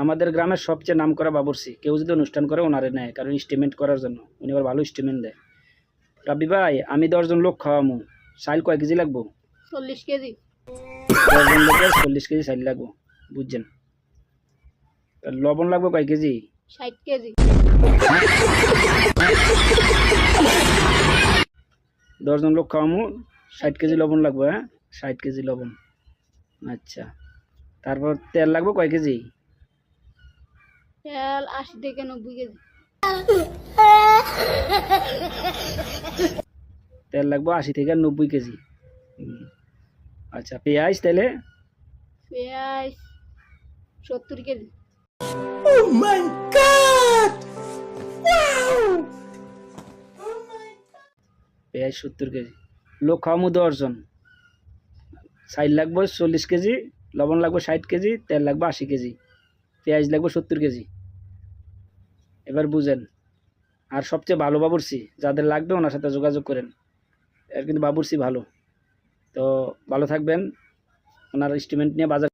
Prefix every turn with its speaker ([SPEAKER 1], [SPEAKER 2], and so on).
[SPEAKER 1] আমাদের গ্রামের সবচেয়ে নামকরা বাবুর্চি, কেউ যদি অনুষ্ঠান করে ওনারে নেয়, কারণ স্টিমেন্ট করার জন্য উনি আবার ভালো স্টিমেন্ট দেয়। রাব্বি ভাই, আমি 10 জন লোক খাওয়ামু, চাইল কয় কেজি লাগবো?
[SPEAKER 2] 40 কেজি।
[SPEAKER 1] 10 জন লোকের 40 কেজি চাইল লাগবো, বুঝছেন? লবণ লাগবে কয় কেজি?
[SPEAKER 2] 60 কেজি।
[SPEAKER 1] 10 জন লোক খাওয়ামু, 60 কেজি লবণ লাগবে। হ্যাঁ, 60 কেজি লবণ। আচ্ছা, তারপর তেল লাগবে কয় কেজি?
[SPEAKER 2] তেল 80 থেকে 90 কেজি।
[SPEAKER 1] তেল লাগবে 80 থেকে 90 কেজি। আচ্ছা, পেঁয়াজ তাহলে?
[SPEAKER 2] পেঁয়াজ 70 কেজি।
[SPEAKER 1] পেঁয়াজ 70 কেজি। লোক খাওয়ামু 10 জন, চাইল লাগবে 40 কেজি, লবণ লাগবে 60 কেজি, তেল লাগবে 80 কেজি, পেঁয়াজ লাগবে 70 কেজি। এবার বুঝেন। আর সবচেয়ে ভালো বাবুর্চি, যাদের লাগবে ওনার সাথে যোগাযোগ করেন, এর কিন্তু বাবুর্চি ভালো। তো ভালো থাকবেন, ওনার এস্টিমেট নিয়ে বাজার